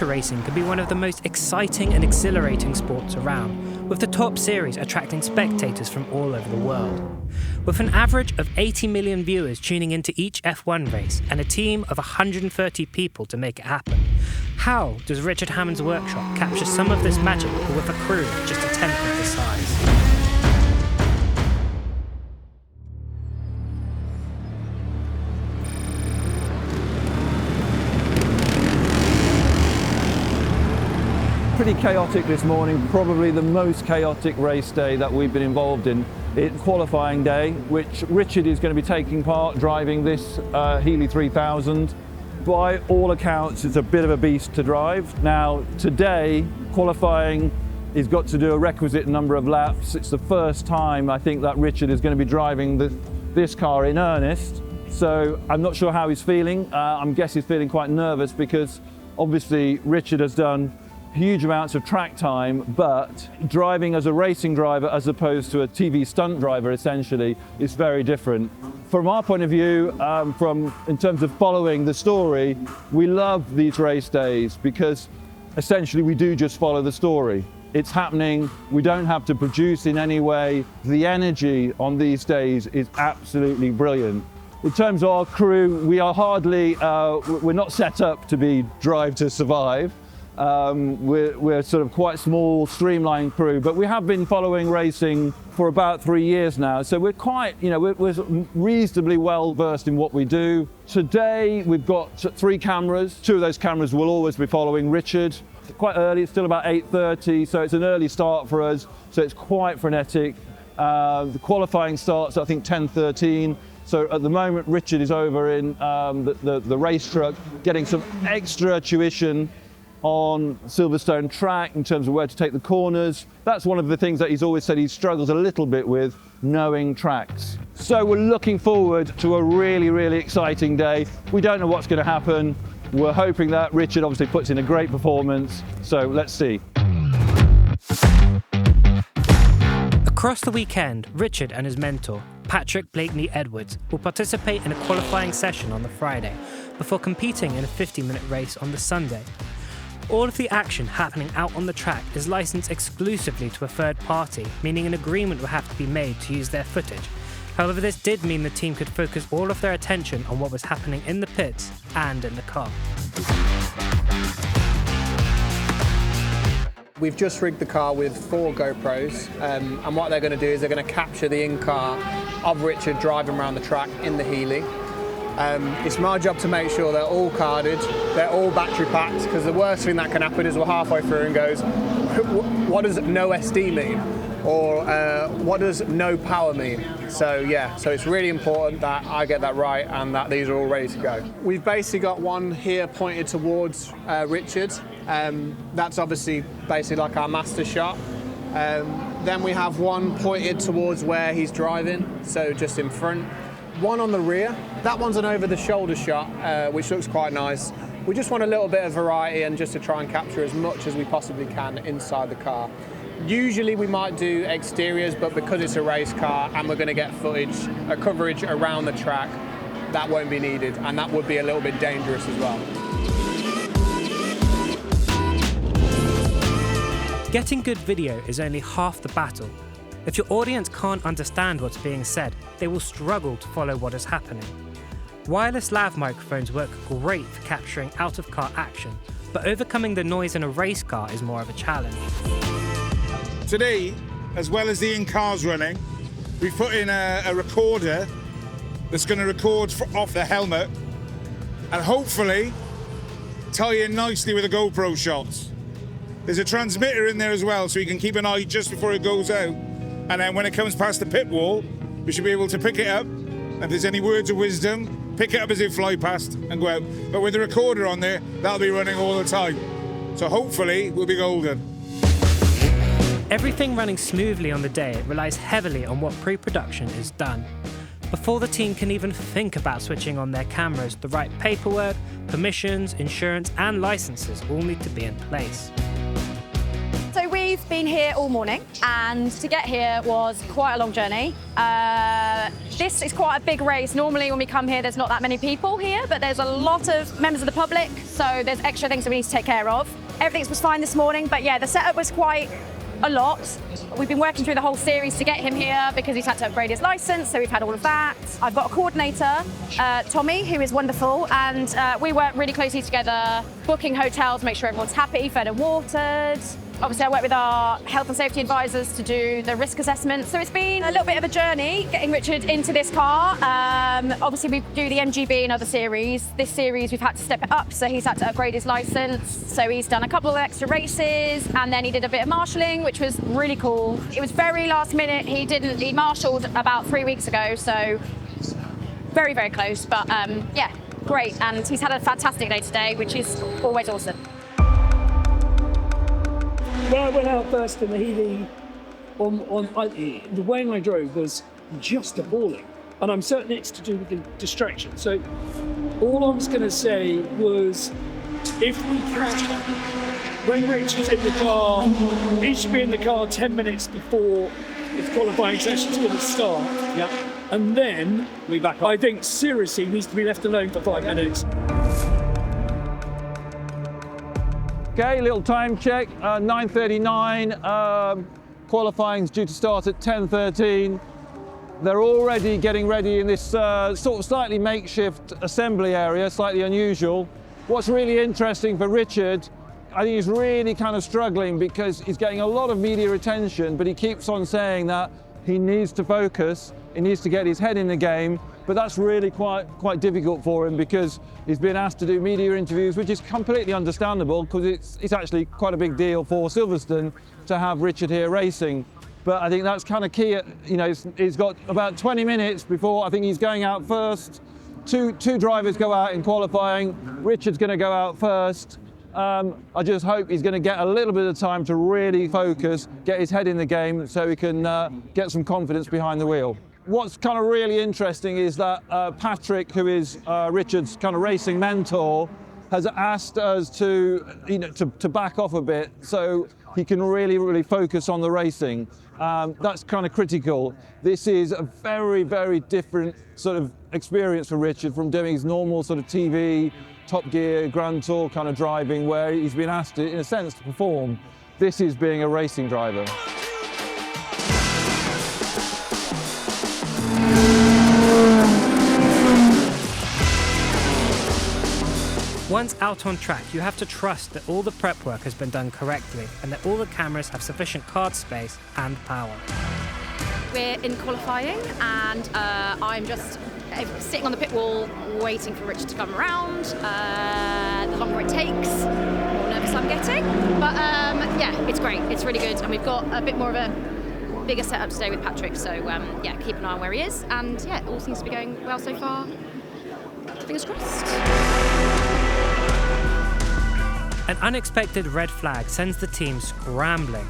motor racing can be one of the most exciting and exhilarating sports around, with the top series attracting spectators from all over the world. With an average of 80 million viewers tuning into each F1 race and a team of 130 people to make it happen, how does Richard Hammond's workshop capture some of this magic with a crew just a tenth of the size? Pretty chaotic this morning, probably the most chaotic race day that we've been involved in. It's qualifying day, which Richard is going to be taking part driving this Healey 3000. By all accounts, it's a bit of a beast to drive. Now, today, qualifying, he's got to do a requisite number of laps. It's the first time, I think, that Richard is going to be driving this car in earnest. So I'm not sure how he's feeling. I'm guessing he's feeling quite nervous because obviously Richard has done huge amounts of track time, but driving as a racing driver as opposed to a TV stunt driver essentially is very different. From our point of view, in terms of following the story, we love these race days because essentially we do just follow the story. It's happening, we don't have to produce in any way. The energy on these days is absolutely brilliant. In terms of our crew, we are hardly, we're not set up to be drive to survive. We're sort of quite small, streamlined crew, but we have been following racing for about 3 years now, so we're quite, we're reasonably well versed in what we do. Today we've got 3 cameras. 2 of those cameras will always be following Richard. Quite early, it's still about 8:30, so it's an early start for us, so it's quite frenetic. The qualifying starts, I think, 10:13. So at the moment, Richard is over in the race truck, getting some extra tuition on Silverstone track in terms of where to take the corners. That's one of the things that he's always said he struggles a little bit with, knowing tracks. So we're looking forward to a really, really exciting day. We don't know what's going to happen. We're hoping that Richard obviously puts in a great performance. So let's see. Across the weekend, Richard and his mentor, Patrick Blakeney Edwards, will participate in a qualifying session on the Friday before competing in a 50-minute race on the Sunday. All of the action happening out on the track is licensed exclusively to a third party, meaning an agreement will have to be made to use their footage. However, this did mean the team could focus all of their attention on what was happening in the pits and in the car. We've just rigged the car with 4 GoPros, and what they're going to do is they're going to capture the in-car of Richard driving around the track in the Healey. It's my job to make sure they're all carded, they're all battery packed, because the worst thing that can happen is we're halfway through and goes, what does no SD mean? Or what does no power mean? So yeah, so it's really important that I get that right and that these are all ready to go. We've basically got one here pointed towards Richard. That's obviously basically like our master shot. Then we have one pointed towards where he's driving, so just in front. One on the rear, that one's an over-the-shoulder shot, which looks quite nice. We just want a little bit of variety and just to try and capture as much as we possibly can inside the car. Usually we might do exteriors, but because it's a race car and we're going to get footage, coverage around the track, that won't be needed, and that would be a little bit dangerous as well. Getting good video is only half the battle. If your audience can't understand what's being said, they will struggle to follow what is happening. Wireless lav microphones work great for capturing out-of-car action, but overcoming the noise in a race car is more of a challenge. Today, as well as the in-cars running, we've put in a recorder that's going to record off the helmet and hopefully tie in nicely with the GoPro shots. There's a transmitter in there as well, so you can keep an eye just before it goes out. And then when it comes past the pit wall, we should be able to pick it up. If there's any words of wisdom, pick it up as it fly past and go out. But with the recorder on there, that'll be running all the time. So hopefully we'll be golden. Everything running smoothly on the day relies heavily on what pre-production is done. Before the team can even think about switching on their cameras, the right paperwork, permissions, insurance and licenses all need to be in place. So we we've been here all morning, and to get here was quite a long journey. This is quite a big race. Normally when we come here, there's not that many people here, but there's a lot of members of the public, so there's extra things that we need to take care of. Everything was fine this morning, but yeah, the setup was quite a lot. We've been working through the whole series to get him here because he's had to upgrade his license, so we've had all of that. I've got a coordinator, Tommy, who is wonderful, and we work really closely together, booking hotels, make sure everyone's happy, fed and watered. Obviously, I work with our health and safety advisors to do the risk assessment. So it's been a little bit of a journey getting Richard into this car. Obviously, we do the MGB and other series. This series, we've had to step it up, so he's had to upgrade his license. So he's done a couple of extra races, and then he did a bit of marshalling, which was really cool. It was very last minute. He marshaled about 3 weeks ago, so very, very close. But yeah, great. And he's had a fantastic day today, which is always awesome. When I went out first in the Healey, the way I drove was just appalling. And I'm certain it's to do with the distraction. So all I was going to say was, if we can, when Richard's in the car, he should be in the car 10 minutes before his qualifying session's going to start. Yeah. And then, I think seriously needs to be left alone for 5 minutes. Okay, little time check, 9:39, qualifying's due to start at 10:13. They're already getting ready in this sort of slightly makeshift assembly area, slightly unusual. What's really interesting for Richard, I think he's really kind of struggling because he's getting a lot of media attention, but he keeps on saying that he needs to focus, he needs to get his head in the game. But that's really quite difficult for him because he's been asked to do media interviews, which is completely understandable because it's actually quite a big deal for Silverstone to have Richard here racing. But I think that's kind of key. You know, he's got about 20 minutes before I think he's going out first. Two drivers go out in qualifying. Richard's going to go out first. I just hope he's going to get a little bit of time to really focus, get his head in the game so he can get some confidence behind the wheel. What's kind of really interesting is that Patrick, who is Richard's kind of racing mentor, has asked us to back off a bit so he can really focus on the racing. That's kind of critical. This is a very, very different sort of experience for Richard from doing his normal sort of TV, Top Gear, Grand Tour kind of driving where he's been asked to, in a sense, to perform. This is being a racing driver. Once out on track, you have to trust that all the prep work has been done correctly and that all the cameras have sufficient card space and power. We're in qualifying, and I'm just sitting on the pit wall waiting for Richard to come around. The longer it takes, the more nervous I'm getting. But yeah, it's great. It's really good. And we've got a bit more of a bigger setup today with Patrick. So yeah, keep an eye on where he is. And yeah, all seems to be going well so far. Fingers crossed. An unexpected red flag sends the team scrambling.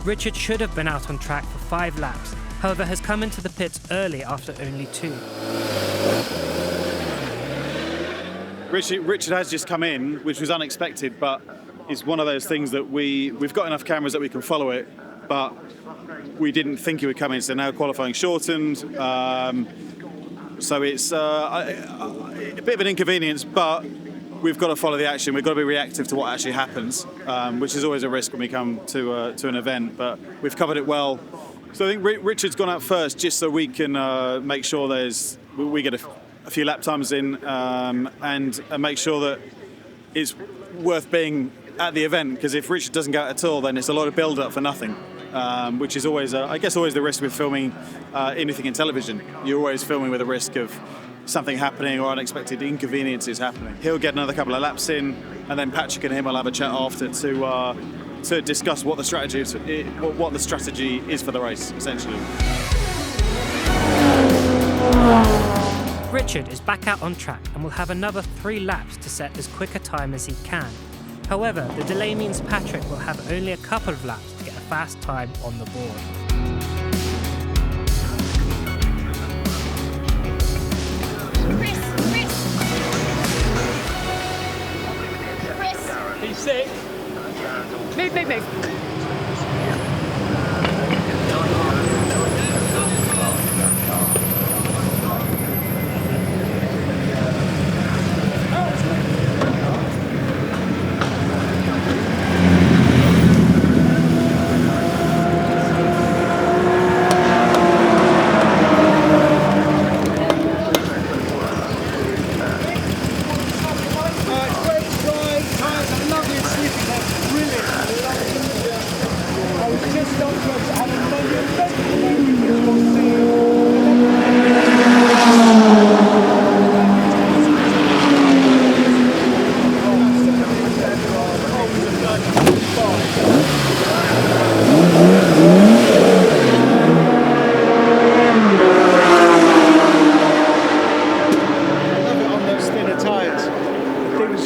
Richard should have been out on track for 5 laps, however has come into the pits early after only 2. Richard has just come in, which was unexpected, but it's one of those things that we've got enough cameras that we can follow it, but we didn't think he would come in, so now qualifying shortened. So it's a bit of an inconvenience, but we've got to follow the action. We've got to be reactive to what actually happens, which is always a risk when we come to an event, but we've covered it well. So I think Richard's gone out first just so we can make sure we get a few lap times in and make sure that it's worth being at the event, because if Richard doesn't go out at all, then it's a lot of build-up for nothing, which is always, I guess, always the risk with filming anything in television. You're always filming with a risk of something happening or unexpected inconveniences happening. He'll get another couple of laps in, and then Patrick and him will have a chat after to discuss what the strategy is for the race, essentially. Richard is back out on track and will have another 3 laps to set as quick a time as he can. However, the delay means Patrick will have only a couple of laps to get a fast time on the board. He's sick. Move.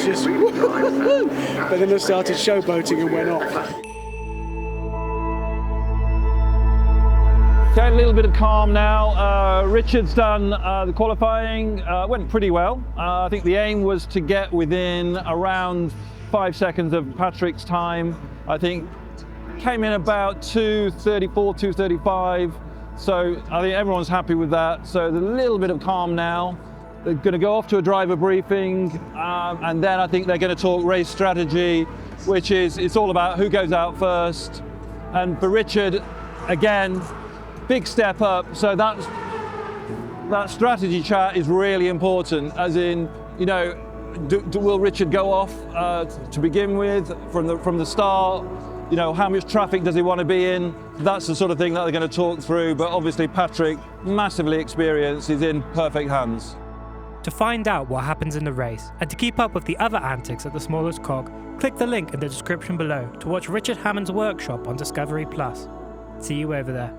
just but then I started showboating and went off. Okay, a little bit of calm now. Richard's done the qualifying, went pretty well. I think the aim was to get within around 5 seconds of Patrick's time. I think came in about 2:34, 2:35. So I think everyone's happy with that. So there's a little bit of calm now. They're going to go off to a driver briefing, and then I think they're going to talk race strategy, which is, it's all about who goes out first. And for Richard, again, big step up. So that strategy chat is really important, as in, you know, will Richard go off to begin with from the start? You know, how much traffic does he want to be in? That's the sort of thing that they're going to talk through. But obviously Patrick, massively experienced, is in perfect hands. To find out what happens in the race and to keep up with the other antics at the smallest cog, click the link in the description below to watch Richard Hammond's workshop on Discovery+. See you over there.